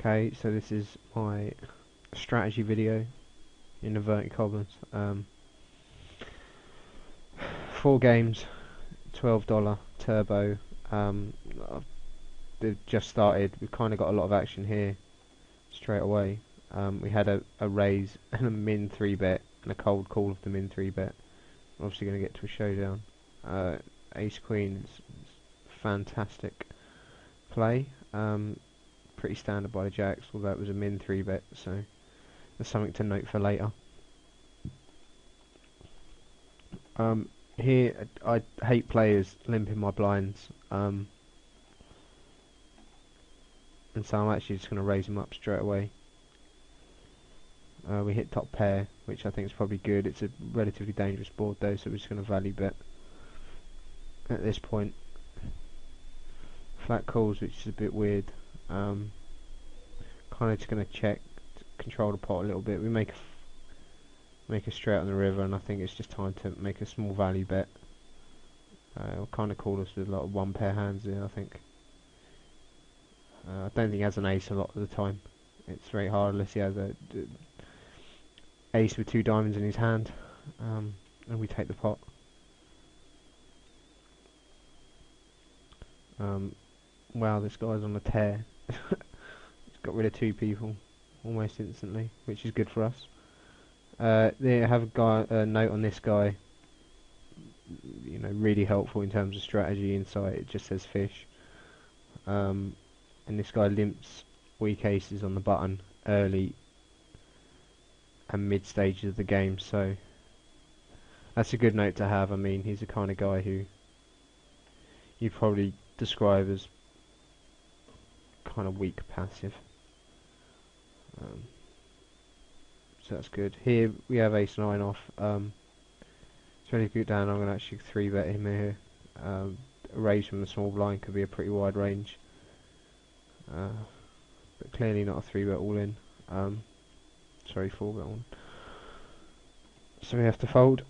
Okay, so this is my strategy video in inverted commas. 4 games, $12 turbo. Um, they've just started. We've kind of got a lot of action here straight away. We had a raise and a min 3-bet and a cold call of the min 3-bet. We're obviously going to get to a showdown. Ace Queen is fantastic play. Pretty standard by the jacks, although it was a min 3-bet, so there's something to note for later. Here I hate players limping my blinds, and so I'm actually just going to raise them up straight away. We hit top pair, which I think is probably good. It's a relatively dangerous board though, so we're just going to value bet at this point. Flat calls, which is a bit weird. Kind of just going to check, control the pot a little bit. We make a straight on the river, and I think it's just time to make a small value bet. It'll kind of call us with a lot of one pair hands here, I think. I don't think he has an ace a lot of the time. It's very hard unless he has a ace with 2 diamonds in his hand, and we take the pot. Wow, this guy's on a tear. He's got rid of 2 people almost instantly, which is good for us. They have a note on this guy. You know, really helpful in terms of strategy insight. It just says fish. And this guy limps weak aces on the button early and mid stages of the game, so that's a good note to have. I mean, he's the kind of guy who you probably describe as kind of weak passive. So that's good. Here we have ace 9 off. It's ready to go down. I'm going to actually 3-bet him here. A raise from the small blind could be a pretty wide range, but clearly not a 3-bet all in. Sorry, 4-bet all in. So we have to fold.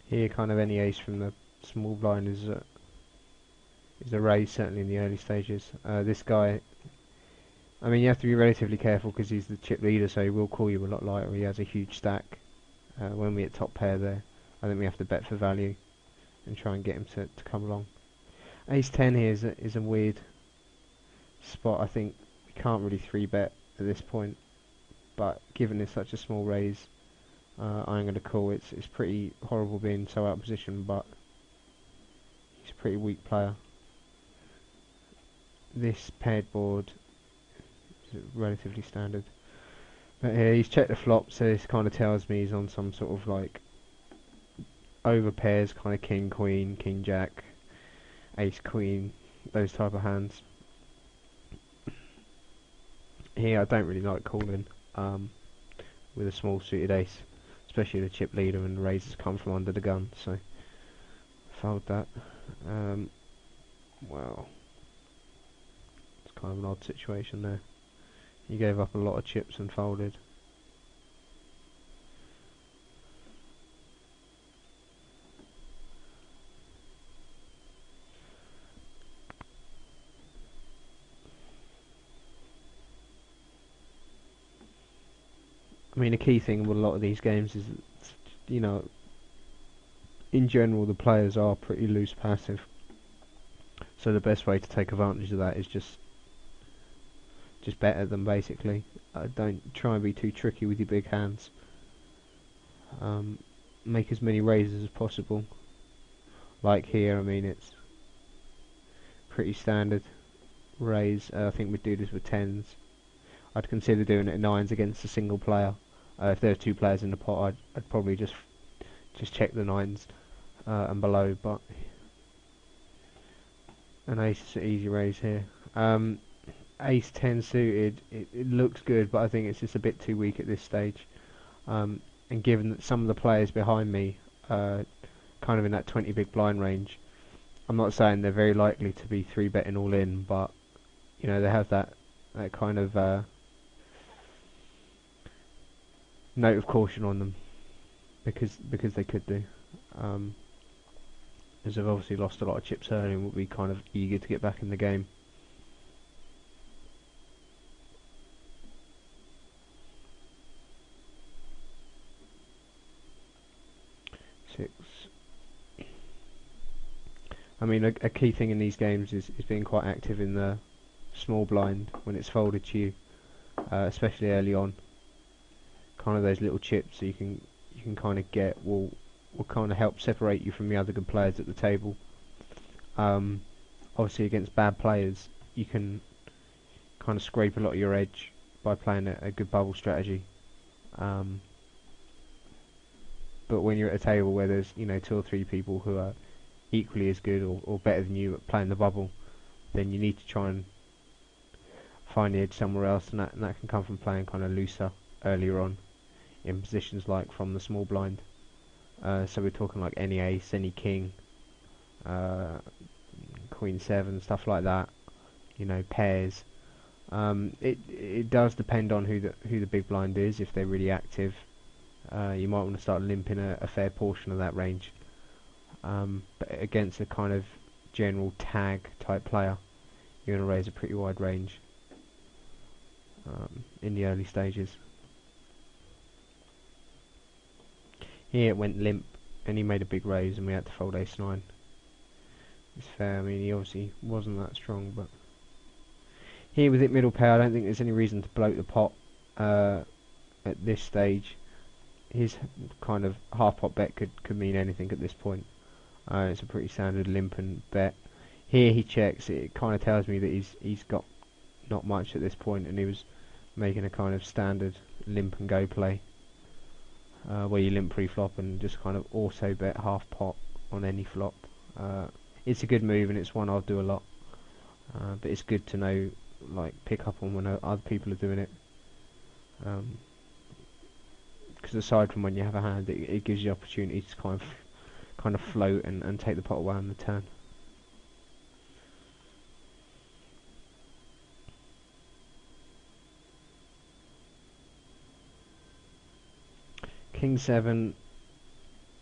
Here, kind of any ace from the small blind is a raise, certainly in the early stages. This guy, I mean, you have to be relatively careful because he's the chip leader, so he will call you a lot lighter. He has a huge stack. When we hit top pair there, I think we have to bet for value and try and get him to come along. Ace 10 here is a weird spot. I think we can't really 3-bet at this point, but given it's such a small raise, I'm going to call. It's pretty horrible being so out of position, but he's a pretty weak player. This paired board is relatively standard, but here he's checked the flop, so this kind of tells me he's on some sort of like over pairs, kind of king queen, king jack, ace queen, those type of hands. Here I don't really like calling with a small suited ace, especially the chip leader, and the raises come from under the gun, so fold that. Well, it's kind of an odd situation there. He gave up a lot of chips and folded. I mean, a key thing with a lot of these games is, you know, in general the players are pretty loose passive, so the best way to take advantage of that is just bet at them, basically. Don't try and be too tricky with your big hands. Make as many raises as possible. Like here, I mean, it's pretty standard raise. I think we'd do this with 10s. I'd consider doing it at 9s against a single player. If there are 2 players in the pot, I'd probably just check the 9s and below, but an ace is an easy raise here. Ace 10 suited, it looks good, but I think it's just a bit too weak at this stage. And given that some of the players behind me are kind of in that 20 big blind range, I'm not saying they're very likely to be 3-betting all in, but you know, they have that kind of note of caution on them, because they could do. as they've obviously lost a lot of chips early and will be kind of eager to get back in the game. Six. I mean, a key thing in these games is being quite active in the small blind when it's folded to you, especially early on. Kind of those little chips that you can kind of get will kind of help separate you from the other good players at the table. Obviously against bad players you can kind of scrape a lot of your edge by playing a good bubble strategy. But when you're at a table where there's 2 or 3 people who are equally as good or better than you at playing the bubble, then you need to try and find the edge somewhere else, and that can come from playing kind of looser earlier on in positions like from the small blind. So we're talking like any ace, any king, queen 7, stuff like that. Pairs. It does depend on who the big blind is. If they're really active, you might want to start limping a fair portion of that range. But against a kind of general tag type player, you're going to raise a pretty wide range in the early stages. Here it went limp and he made a big raise and we had to fold ace-9. It's fair. I mean, he obviously wasn't that strong, but here with it middle pair, I don't think there's any reason to bloat the pot at this stage. His kind of half pot bet could mean anything at this point. It's a pretty standard limp and bet. Here he checks. It kind of tells me that he's got not much at this point, and he was making a kind of standard limp and go play, where you limp pre-flop and just kind of auto bet half pot on any flop. It's a good move and it's one I'll do a lot, but it's good to know, like, pick up on when other people are doing it, because aside from when you have a hand, it gives you opportunity to kind of float and take the pot away on the turn. King 7,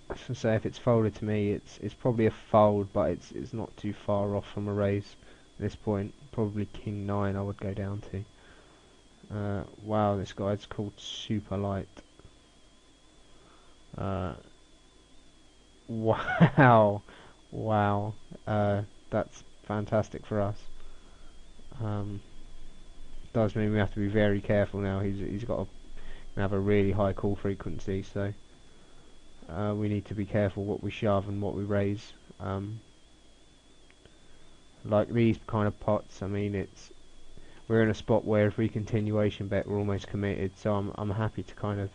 I should say, if it's folded to me, it's probably a fold, but it's not too far off from a raise at this point. Probably King 9 I would go down to. Wow, this guy's called super light. Wow, that's fantastic for us. Does mean we have to be very careful now. He's got to have a really high call frequency, so we need to be careful what we shove and what we raise. Like these kind of pots, I mean, we're in a spot where if we continuation bet, we're almost committed. So I'm happy to kind of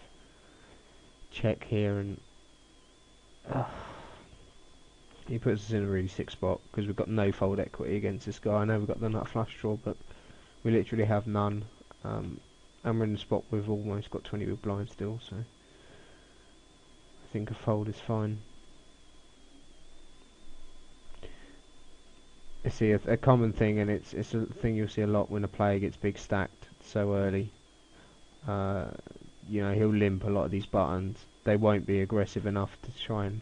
check here, and he puts us in a really sick spot because we've got no fold equity against this guy. I know we've got the nut flush draw, but we literally have none, and we're in a spot we've almost got 20 big blinds still, so I think a fold is fine. I see a common thing, and it's a thing you'll see a lot when a player gets big stacked so early. He'll limp a lot of these buttons. They won't be aggressive enough to try and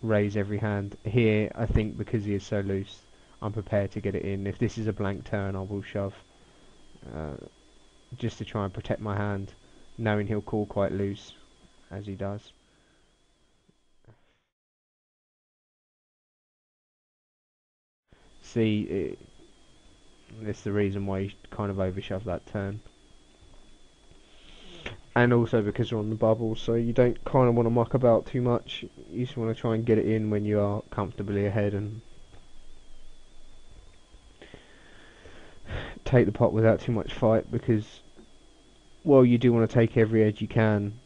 raise every hand. Here, I think because he is so loose, I'm prepared to get it in. If this is a blank turn, I will shove, just to try and protect my hand, knowing he'll call quite loose, as he does. See, that's the reason why you kind of overshove that turn. And also because you're on the bubble, so you don't kind of want to muck about too much. You just want to try and get it in when you are comfortably ahead and take the pot without too much fight, because while you do want to take every edge you can,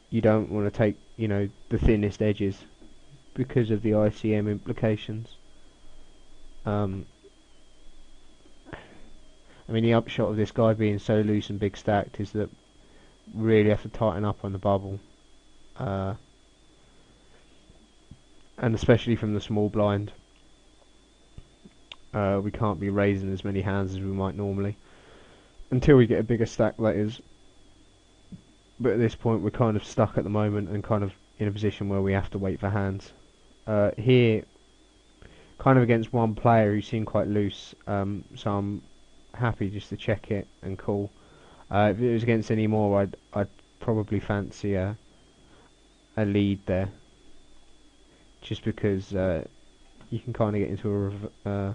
you don't want to take, the thinnest edges because of the ICM implications. I mean, the upshot of this guy being so loose and big stacked is that we really have to tighten up on the bubble, and especially from the small blind. We can't be raising as many hands as we might normally until we get a bigger stack, that is. But at this point we're kind of stuck at the moment and kind of in a position where we have to wait for hands. Here, kind of against one player who seemed quite loose, so I'm happy just to check it and call. If it was against any more, I'd probably fancy a lead there, just because you can kind of get into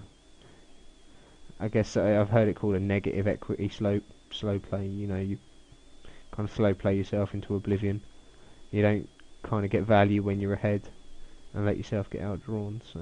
I guess I've heard it called a negative equity slow play. You know, you kind of slow play yourself into oblivion. You don't kind of get value when you're ahead and let yourself get outdrawn. So